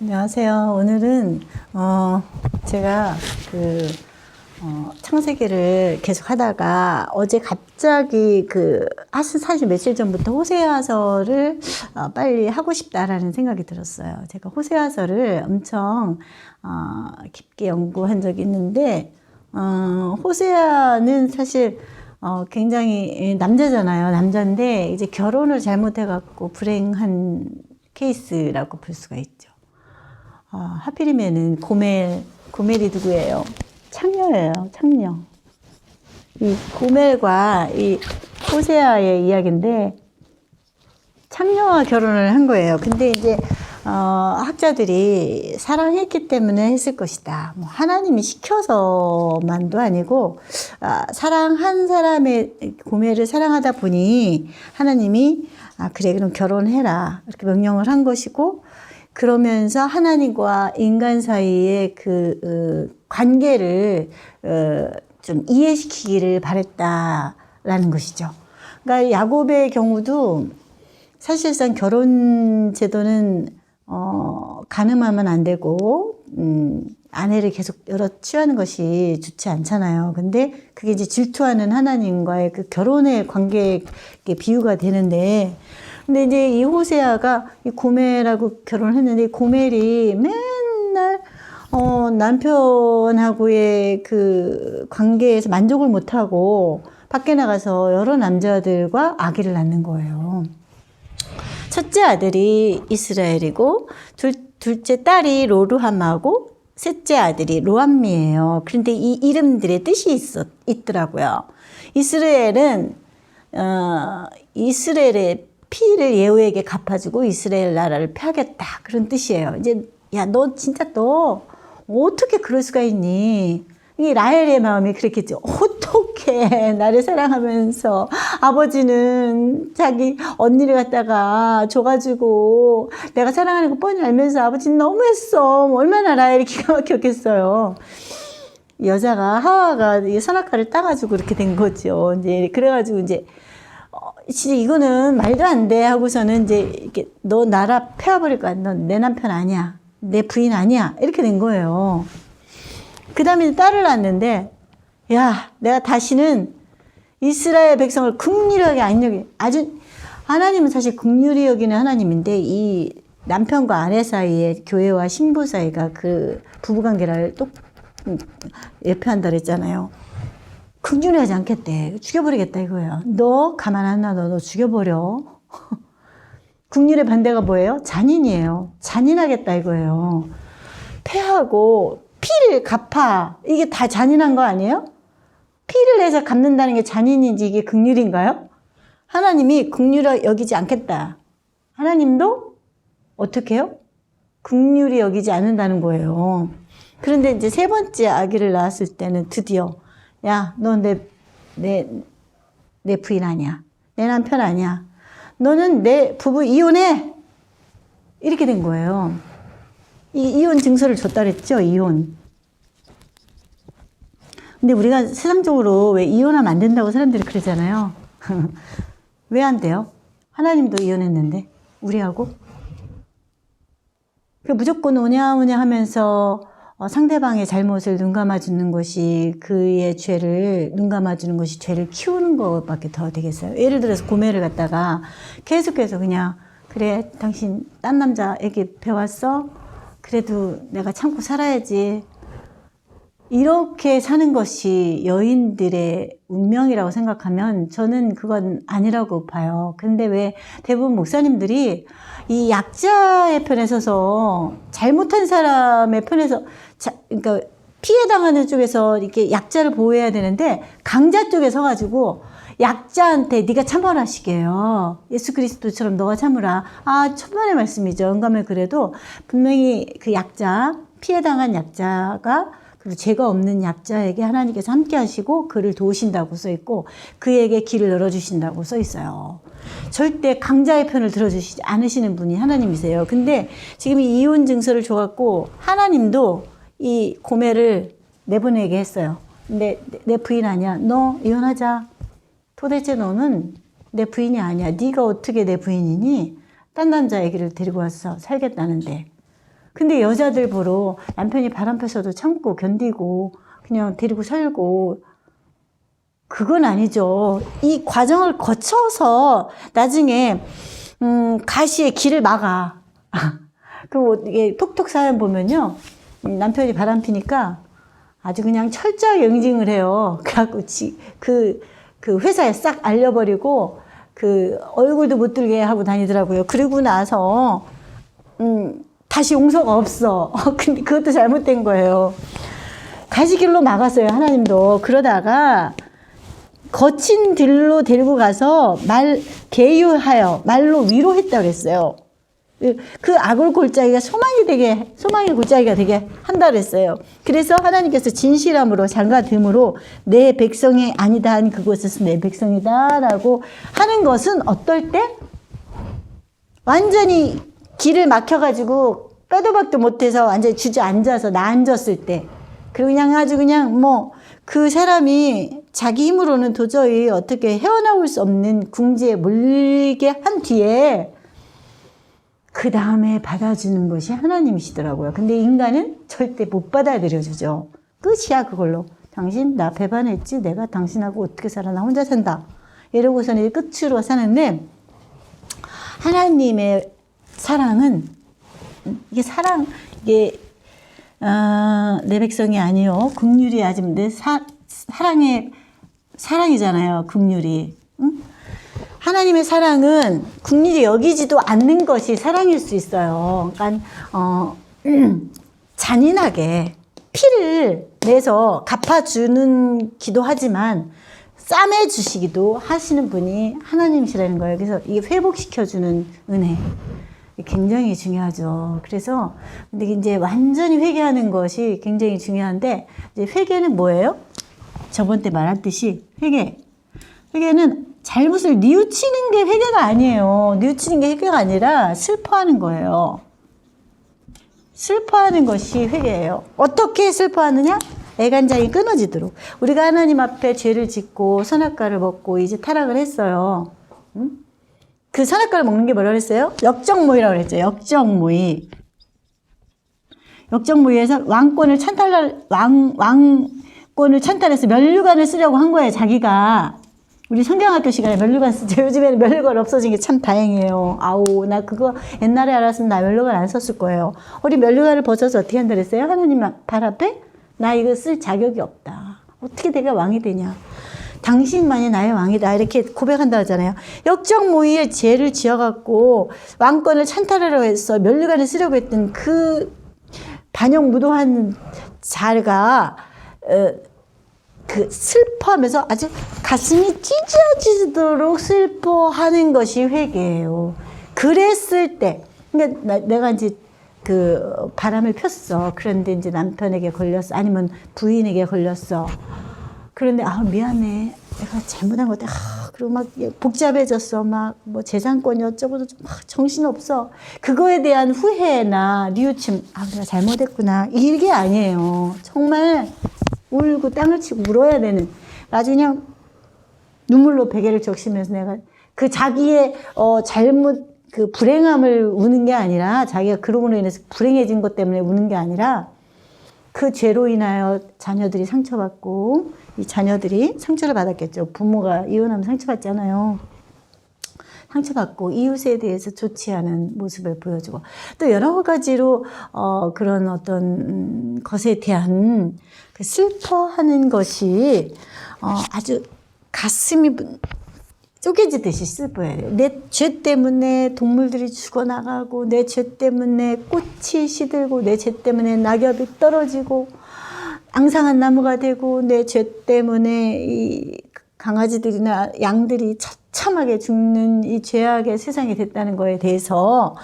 안녕하세요. 오늘은 제가 창세기를 계속 하다가 어제 갑자기 사실 며칠 전부터 호세아서를 빨리 하고 싶다라는 생각이 들었어요. 제가 호세아서를 엄청 깊게 연구한 적이 있는데 호세아는 사실 굉장히 남자잖아요. 남자인데 이제 결혼을 잘못해갖고 불행한 케이스라고 볼 수가 있죠. 하필이면은 고멜이 누구예요? 창녀예요, 창녀. 이 고멜과 이 호세아의 이야기인데, 창녀와 결혼을 한 거예요. 근데 이제, 학자들이 사랑했기 때문에 했을 것이다. 뭐 하나님이 시켜서만도 아니고, 사랑한 사람의, 고멜을 사랑하다 보니 하나님이, 그래, 그럼 결혼해라. 이렇게 명령을 한 것이고, 그러면서 하나님과 인간 사이의 관계를 좀 이해시키기를 바랬다라는 것이죠. 그러니까 야곱의 경우도 사실상 결혼 제도는 가늠하면 안 되고 아내를 계속 취하는 것이 좋지 않잖아요. 근데 그게 이제 질투하는 하나님과의 그 결혼의 관계에 비유가 되는데, 근데 이제 이 호세아가 이 고멜하고 결혼을 했는데, 고멜이 맨날 남편하고의 그 관계에서 만족을 못하고 밖에 나가서 여러 남자들과 아기를 낳는 거예요. 첫째 아들이 이스라엘이고 둘째 딸이 로루함하고 셋째 아들이 로암미예요. 그런데 이 이름들의 뜻이 있더라고요. 이스라엘은 이스라엘의 피를 예후에게 갚아주고 이스라엘 나라를 펴겠다, 그런 뜻이에요. 이제 야, 너 어떻게 그럴 수가 있니? 이 라헬의 마음이 그랬겠죠. 어떻게 나를 사랑하면서 아버지는 자기 언니를 갖다가 줘가지고 내가 사랑하는 거 뻔히 알면서 아버지는 너무했어. 얼마나 라헬이 기가 막혔겠어요. 여자가 하와가 선악과를 따가지고 그렇게 된 거죠. 이제 그래가지고 이제 진짜 이거는 말도 안 돼 하고서는 이제 이렇게 너 나라 패워버릴 거야. 너 내 남편 아니야. 내 부인 아니야. 이렇게 된 거예요. 그 다음에 딸을 낳았는데, 야, 내가 다시는 이스라엘 백성을 긍휼히 안 여기. 하나님은 사실 긍휼히 여기는 하나님인데, 이 남편과 아내 사이에 교회와 신부 사이가 그 부부관계를 예표한다 그랬잖아요. 긍휼히 하지 않겠대. 죽여버리겠다 이거예요. 너 가만 안 놔. 너 죽여버려. 긍휼의 반대가 뭐예요? 잔인이에요. 잔인하겠다 이거예요. 패하고 피를 갚아. 이게 다 잔인한 거 아니에요? 피를 내서 갚는다는 게 잔인인지 이게 긍휼인가요? 하나님이 긍휼히 여기지 않겠다. 하나님도 어떻게 해요? 긍휼히 여기지 않는다는 거예요. 그런데 이제 세 번째 아기를 낳았을 때는 드디어 야, 너 내 부인 아니야. 내 남편 아니야. 너는 내 부부 이혼해. 이렇게 된 거예요. 이혼 증서를 줬다 그랬죠, 이혼. 근데 우리가 세상적으로 왜 이혼하면 안 된다고 사람들이 그러잖아요. 왜 안 돼요? 하나님도 이혼했는데, 우리하고. 무조건 오냐오냐 하면서 상대방의 잘못을 눈감아주는 것이 그의 죄를 눈감아주는 것이 죄를 키우는 것밖에 더 되겠어요. 예를 들어서 고멜을 갖다가 계속해서 그냥 그래 당신 딴 남자에게 배웠어? 그래도 내가 참고 살아야지. 이렇게 사는 것이 여인들의 운명이라고 생각하면 저는 그건 아니라고 봐요. 근데 왜 대부분 목사님들이 이 약자의 편에 서서 잘못한 사람의 편에서 그러니까 피해당하는 쪽에서 이렇게 약자를 보호해야 되는데 강자 쪽에 서가지고 약자한테 네가 참아라 시게요. 예수 그리스도처럼 너가 참으라. 천만의 말씀이죠. 영감에 그래도 분명히 그 약자, 피해당한 약자가 그리고 죄가 없는 약자에게 하나님께서 함께 하시고 그를 도우신다고 써 있고 그에게 길을 열어주신다고 써 있어요. 절대 강자의 편을 들어주시지 않으시는 분이 하나님이세요. 근데 지금 이 이혼 증서를 줘갖고 하나님도 이 고멜을 내보내게 했어요. 근데 내 부인 아니야. 너 이혼하자. 도대체 너는 내 부인이 아니야. 네가 어떻게 내 부인이니? 딴 남자 애기를 데리고 와서 살겠다는데. 근데 여자들 보러 남편이 바람 펴서도 참고 견디고 그냥 데리고 살고, 그건 아니죠. 이 과정을 거쳐서 나중에 가시의 길을 막아. 그리고 이게 톡톡 사연 보면요, 남편이 바람 피니까 아주 그냥 철저하게 응징을 해요. 그래갖고 그 회사에 싹 알려버리고 그 얼굴도 못 들게 하고 다니더라고요. 그러고 나서 다시 용서가 없어. 근데 그것도 잘못된 거예요. 가시길로 막았어요, 하나님도. 그러다가 거친 길로 데리고 가서 계유하여 말로 위로했다고 그랬어요. 그 악을 골짜기가 소망의 골짜기가 되게 한다 그랬어요. 그래서 하나님께서 진실함으로 장가듦으로 내 백성이 아니다 한 그곳에서 내 백성이다라고 하는 것은 어떨 때? 완전히 길을 막혀가지고 빼도 박도 못해서 완전히 주저앉아서 나앉았을 때, 그리고 그냥 아주 그냥 뭐 그 사람이 자기 힘으로는 도저히 어떻게 헤어나올 수 없는 궁지에 몰리게 한 뒤에 그 다음에 받아주는 것이 하나님이시더라고요. 근데 인간은 절대 못 받아들여주죠. 끝이야, 그걸로. 당신 나 배반했지? 내가 당신하고 어떻게 살아? 나 혼자 산다. 이러고서는 끝으로 사는데, 하나님의 사랑은, 이게 내 백성이 아니요. 긍휼이 아직 내 사랑이잖아요. 긍휼이. 응? 하나님의 사랑은 긍휼히 여기지도 않는 것이 사랑일 수 있어요. 그러니까 잔인하게 피를 내서 갚아주는 기도하지만 싸매주시기도 하시는 분이 하나님이시라는 거예요. 그래서 이게 회복시켜주는 은혜. 굉장히 중요하죠. 그래서 근데 이제 완전히 회개하는 것이 굉장히 중요한데, 이제 회개는 뭐예요? 저번 때 말했듯이 회개는 잘못을 뉘우치는 게 회개가 아니에요. 뉘우치는 게 회개가 아니라 슬퍼하는 거예요. 슬퍼하는 것이 회개예요. 어떻게 슬퍼하느냐? 애간장이 끊어지도록. 우리가 하나님 앞에 죄를 짓고 선악과를 먹고 이제 타락을 했어요. 응? 그 선악과를 먹는 게 뭐라 그랬어요? 역정모의라고 그랬죠. 역정모의에서 왕권을 찬탈해서 면류관을 쓰려고 한 거예요, 자기가. 우리 성경학교 시간에 면류관 쓰죠. 요즘에는 면류관 없어진 게 참 다행이에요. 아우, 나 그거 옛날에 알았으면 나 면류관 안 썼을 거예요. 우리 면류관을 벗어서 어떻게 한다 그랬어요? 하나님 발 앞에? 나 이거 쓸 자격이 없다. 어떻게 내가 왕이 되냐. 당신만이 나의 왕이다. 이렇게 고백한다 하잖아요. 역정모의에 죄를 지어갖고 왕권을 찬탈하려고 해서 면류관을 쓰려고 했던 그 반영무도한 자가 그 슬퍼하면서 아주 가슴이 찢어지도록 슬퍼하는 것이 회개예요. 그랬을 때, 그러니까 내가 이제 그 바람을 폈어. 그런데 이제 남편에게 걸렸어. 아니면 부인에게 걸렸어. 그런데 미안해. 내가 잘못한 것 같아. 그리고 막 복잡해졌어. 막 뭐 재산권이 어쩌고도 막 정신없어. 그거에 대한 후회나 뉘우침. 내가 잘못했구나. 이게 아니에요. 정말 울고 땅을 치고 울어야 되는, 아주 그냥 눈물로 베개를 적시면서 내가 그 자기의 잘못, 그 불행함을 우는 게 아니라, 자기가 그러므로 인해서 불행해진 것 때문에 우는 게 아니라, 그 죄로 인하여 자녀들이 상처받고, 이 자녀들이 상처를 받았겠죠. 부모가 이혼하면 상처받잖아요. 상처받고 이웃에 대해서 좋지 않은 모습을 보여주고, 또 여러 가지로 그런 어떤 것에 대한 그 슬퍼하는 것이 아주 가슴이 쪼개지듯이 슬퍼해요. 내 죄 때문에 동물들이 죽어나가고, 내 죄 때문에 꽃이 시들고, 내 죄 때문에 낙엽이 떨어지고 앙상한 나무가 되고, 내 죄 때문에 이 강아지들이나 양들이 처참하게 죽는 이 죄악의 세상이 됐다는 거에 대해서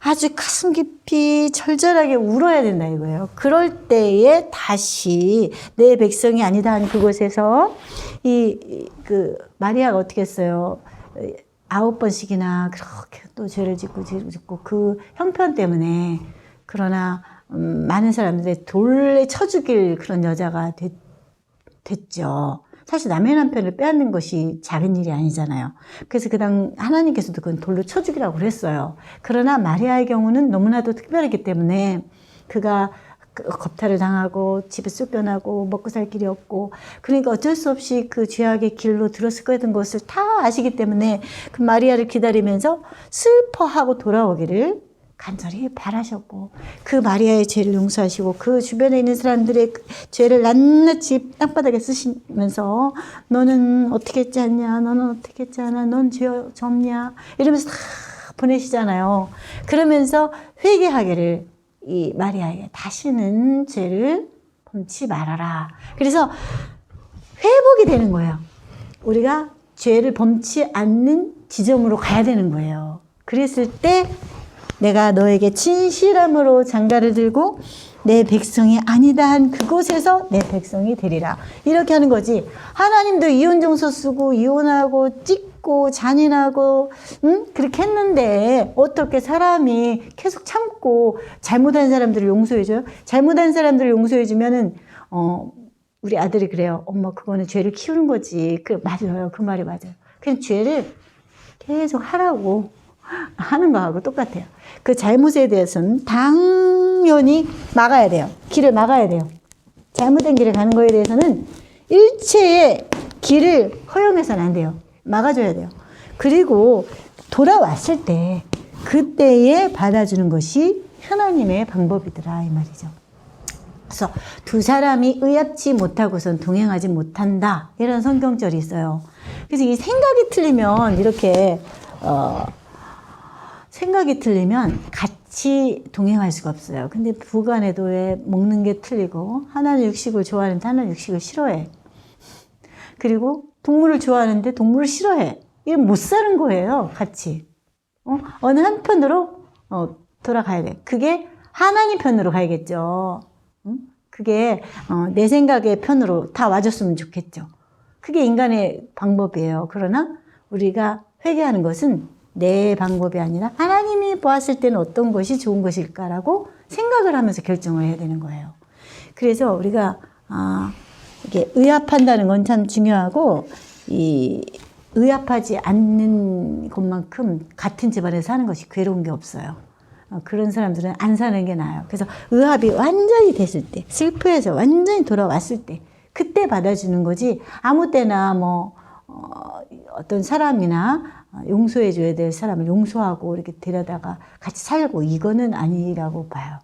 아주 가슴 깊이 절절하게 울어야 된다 이거예요. 그럴 때에 다시 내 백성이 아니다 한 그곳에서 그 마리아가 어떻게 했어요? 9번씩이나 그렇게 또 죄를 짓고 그 형편 때문에, 그러나 많은 사람들의 돌에 쳐 죽일 그런 여자가 됐죠. 사실 남의 남편을 빼앗는 것이 작은 일이 아니잖아요. 그래서 그당 하나님께서도 그건 돌로 쳐 죽이라고 그랬어요. 그러나 마리아의 경우는 너무나도 특별하기 때문에 그가 겁탈을 당하고 집에 쫓겨나고 먹고 살 길이 없고 그러니까 어쩔 수 없이 그 죄악의 길로 들었을 거던 것을 다 아시기 때문에 그 마리아를 기다리면서 슬퍼하고 돌아오기를 간절히 바라셨고 그 마리아의 죄를 용서하시고 그 주변에 있는 사람들의 죄를 낱낱이 땅바닥에 쓰시면서 너는 어떻게 했지 않냐, 너는 어떻게 했지 않아, 넌 죄 없냐 이러면서 다 보내시잖아요. 그러면서 회개하기를 이 마리아에게 다시는 죄를 범치 말아라. 그래서 회복이 되는 거예요. 우리가 죄를 범치 않는 지점으로 가야 되는 거예요. 그랬을 때 내가 너에게 진실함으로 장가를 들고 내 백성이 아니다 한 그곳에서 내 백성이 되리라. 이렇게 하는 거지. 하나님도 이혼정서 쓰고 이혼하고 찢고 잔인하고 그렇게 했는데 어떻게 사람이 계속 참고 잘못한 사람들을 용서해줘요? 잘못한 사람들을 용서해주면은 우리 아들이 그래요. 엄마 그거는 죄를 키우는 거지. 맞아요. 그 말이 맞아요. 그냥 죄를 계속 하라고 하는 거하고 똑같아요. 그 잘못에 대해서는 당연히 막아야 돼요. 길을 막아야 돼요. 잘못된 길을 가는 거에 대해서는 일체의 길을 허용해서는 안 돼요. 막아줘야 돼요. 그리고 돌아왔을 때 그때에 받아주는 것이 하나님의 방법이더라 이 말이죠. 그래서 두 사람이 의합치 못하고선 동행하지 못한다 이런 성경절이 있어요. 그래서 이 생각이 틀리면 이렇게 생각이 틀리면 같이 동행할 수가 없어요. 근데 부간에도 왜 먹는 게 틀리고 하나는 육식을 좋아하는데 하나는 육식을 싫어해. 그리고 동물을 좋아하는데 동물을 싫어해. 이건 못 사는 거예요. 같이. 어느 한편으로 돌아가야 돼. 그게 하나님 편으로 가야겠죠. 그게 내 생각의 편으로 다 와줬으면 좋겠죠. 그게 인간의 방법이에요. 그러나 우리가 회개하는 것은 내 방법이 아니라 하나님이 보았을 때는 어떤 것이 좋은 것일까라고 생각을 하면서 결정을 해야 되는 거예요. 그래서 우리가 이게 의합한다는 건 참 중요하고 이 의합하지 않는 것만큼 같은 집안에서 사는 것이 괴로운 게 없어요. 그런 사람들은 안 사는 게 나아요. 그래서 의합이 완전히 됐을 때, 슬퍼해서 완전히 돌아왔을 때, 그때 받아주는 거지 아무 때나 어떤 사람이나 용서해줘야 될 사람을 용서하고 이렇게 데려다가 같이 살고 이거는 아니라고 봐요.